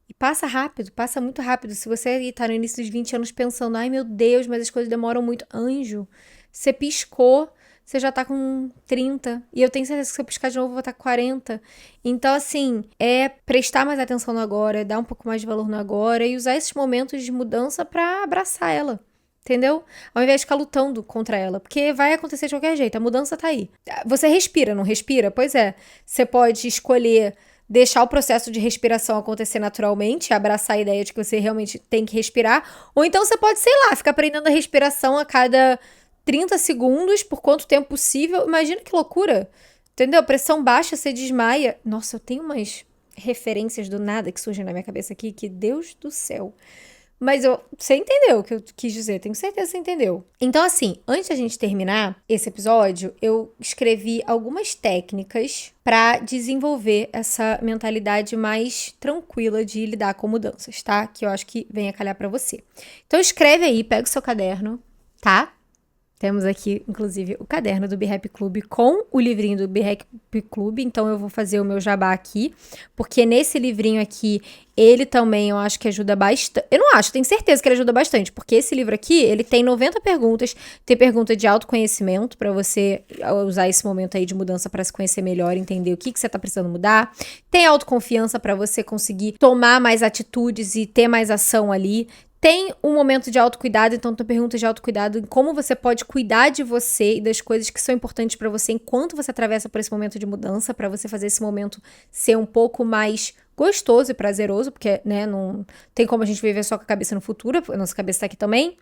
E passa rápido, passa muito rápido. Se você tá no início dos 20 anos pensando, ai meu Deus, mas as coisas demoram muito. Anjo, você piscou, você já tá com 30. E eu tenho certeza que se eu piscar de novo, eu vou estar com 40. Então, assim, é prestar mais atenção no agora, dar um pouco mais de valor no agora e usar esses momentos de mudança pra abraçar ela. Entendeu? Ao invés de ficar lutando contra ela. Porque vai acontecer de qualquer jeito. A mudança tá aí. Você respira, não respira? Pois é. Você pode escolher deixar o processo de respiração acontecer naturalmente, abraçar a ideia de que você realmente tem que respirar, ou então você pode, sei lá, ficar prendendo a respiração a cada 30 segundos, por quanto tempo possível. Imagina que loucura, entendeu? Pressão baixa, você desmaia. Nossa, eu tenho umas referências do nada que surgem na minha cabeça aqui, que Deus do céu. Mas você entendeu o que eu quis dizer, tenho certeza que você entendeu. Então, assim, antes da gente terminar esse episódio, eu escrevi algumas técnicas para desenvolver essa mentalidade mais tranquila de lidar com mudanças, tá? Que eu acho que vem a calhar para você. Então, escreve aí, pega o seu caderno, tá? Temos aqui, inclusive, o caderno do Be Happy Club com o livrinho do Be Happy Club. Então, eu vou fazer o meu jabá aqui, porque nesse livrinho aqui, ele também, eu acho que ajuda bastante. Eu não acho, tenho certeza que ele ajuda bastante, porque esse livro aqui, ele tem 90 perguntas. Tem pergunta de autoconhecimento, para você usar esse momento aí de mudança para se conhecer melhor, entender o que você tá precisando mudar. Tem autoconfiança para você conseguir tomar mais atitudes e ter mais ação ali. Tem um momento de autocuidado, então tem perguntas de autocuidado, em como você pode cuidar de você e das coisas que são importantes pra você enquanto você atravessa por esse momento de mudança, pra você fazer esse momento ser um pouco mais gostoso e prazeroso, porque, né, não tem como a gente viver só com a cabeça no futuro, a nossa cabeça tá aqui também.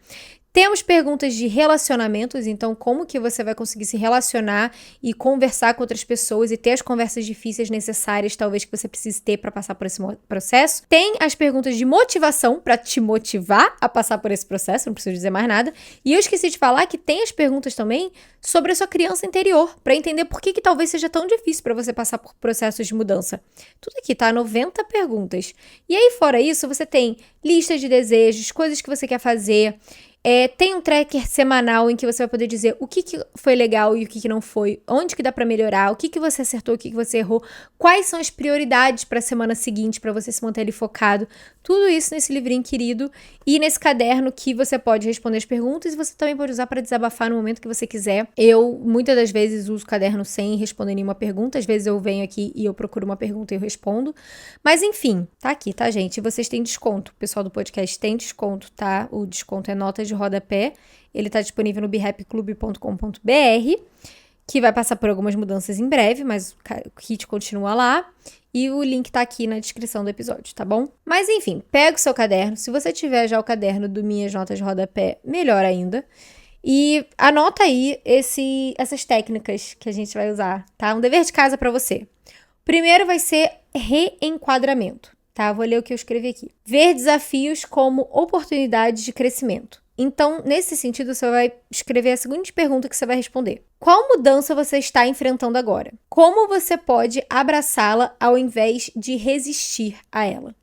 Temos perguntas de relacionamentos, então como que você vai conseguir se relacionar e conversar com outras pessoas e ter as conversas difíceis necessárias, talvez que você precise ter para passar por esse processo. Tem as perguntas de motivação para te motivar a passar por esse processo, não preciso dizer mais nada. E eu esqueci de falar que tem as perguntas também sobre a sua criança interior, para entender por que talvez seja tão difícil para você passar por processos de mudança. Tudo aqui tá 90 perguntas. E aí fora isso, você tem listas de desejos, coisas que você quer fazer. Tem um tracker semanal em que você vai poder dizer o que foi legal e o que não foi, onde que dá pra melhorar, o que você acertou, o que você errou, quais são as prioridades pra semana seguinte pra você se manter ali focado. Tudo isso nesse livrinho querido e nesse caderno que você pode responder as perguntas e você também pode usar pra desabafar no momento que você quiser. Eu, muitas das vezes, uso o caderno sem responder nenhuma pergunta. Às vezes eu venho aqui e eu procuro uma pergunta e eu respondo. Mas enfim, tá aqui, tá, gente? E vocês têm desconto. O pessoal do podcast tem desconto, tá? O desconto é nota de rodapé. Ele tá disponível no behappyclub.com.br, que vai passar por algumas mudanças em breve, mas o kit continua lá. E o link tá aqui na descrição do episódio, tá bom? Mas enfim, pega o seu caderno. Se você tiver já o caderno do Minhas Notas de Rodapé, melhor ainda. E anota aí essas técnicas que a gente vai usar, tá? Um dever de casa pra você. Primeiro vai ser reenquadramento, tá? Vou ler o que eu escrevi aqui. Ver desafios como oportunidades de crescimento. Então, nesse sentido, você vai escrever a seguinte pergunta que você vai responder. Qual mudança você está enfrentando agora? Como você pode abraçá-la ao invés de resistir a ela?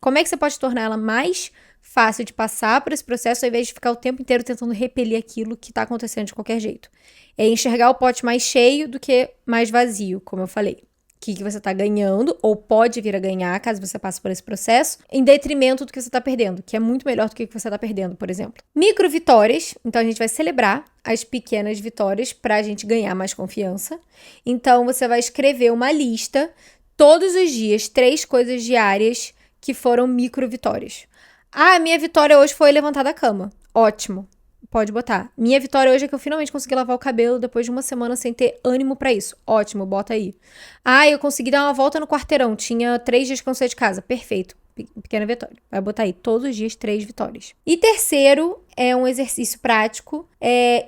Como é que você pode tornar ela mais fácil de passar por esse processo ao invés de ficar o tempo inteiro tentando repelir aquilo que está acontecendo de qualquer jeito? É enxergar o pote mais cheio do que mais vazio, como eu falei. O que você está ganhando, ou pode vir a ganhar, caso você passe por esse processo, em detrimento do que você está perdendo, que é muito melhor do que você está perdendo, por exemplo. Micro vitórias, então a gente vai celebrar as pequenas vitórias para a gente ganhar mais confiança. Então você vai escrever uma lista, todos os dias, 3 coisas diárias que foram micro vitórias. Ah, minha vitória hoje foi levantar da cama. Ótimo. Pode botar. Minha vitória hoje é que eu finalmente consegui lavar o cabelo depois de uma semana sem ter ânimo pra isso. Ótimo, bota aí. Ah, eu consegui dar uma volta no quarteirão. Tinha 3 dias que eu não saí de casa. Perfeito. Pequena vitória. Vai botar aí todos os dias 3 vitórias. E terceiro, é um exercício prático.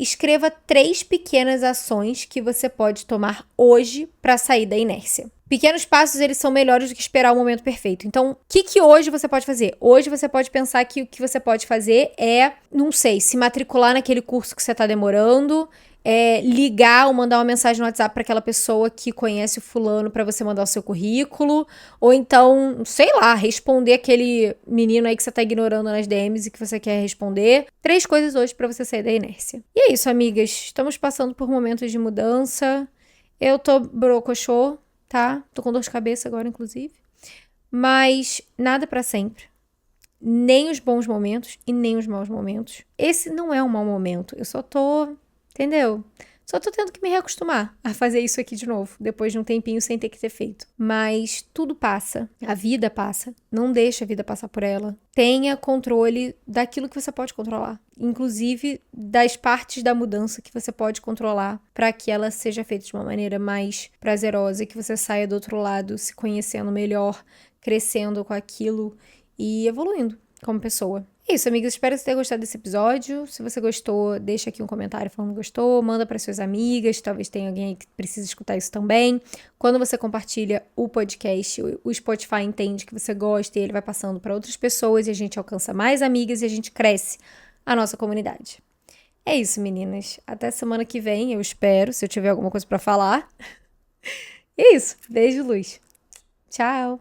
Escreva 3 pequenas ações que você pode tomar hoje pra sair da inércia. pequenos passos, eles são melhores do que esperar o momento perfeito. Então, o que hoje você pode fazer? Hoje você pode pensar que o que você pode fazer é, não sei, se matricular naquele curso que você tá demorando, ligar ou mandar uma mensagem no WhatsApp para aquela pessoa que conhece o fulano para você mandar o seu currículo, ou então, sei lá, responder aquele menino aí que você tá ignorando nas DMs e que você quer responder. 3 coisas hoje para você sair da inércia. E é isso, amigas. Estamos passando por momentos de mudança. Eu tô brocochô, tá? Tô com dor de cabeça agora, inclusive. Mas nada pra sempre. Nem os bons momentos e nem os maus momentos. Esse não é um mau momento. Eu só tô, entendeu? Só tô tendo que me reacostumar a fazer isso aqui de novo, depois de um tempinho sem ter que ter feito. Mas tudo passa, a vida passa. Não deixa a vida passar por ela. Tenha controle daquilo que você pode controlar, inclusive das partes da mudança que você pode controlar, para que ela seja feita de uma maneira mais prazerosa e que você saia do outro lado se conhecendo melhor, crescendo com aquilo e evoluindo como pessoa. É isso, amigas. Espero que você tenha gostado desse episódio. Se você gostou, deixa aqui um comentário falando que gostou. Manda para suas amigas. Talvez tenha alguém aí que precise escutar isso também. Quando você compartilha o podcast, o Spotify entende que você gosta e ele vai passando para outras pessoas e a gente alcança mais amigas e a gente cresce a nossa comunidade. É isso, meninas. Até semana que vem, eu espero, se eu tiver alguma coisa para falar. E é isso. Beijo, luz. Tchau.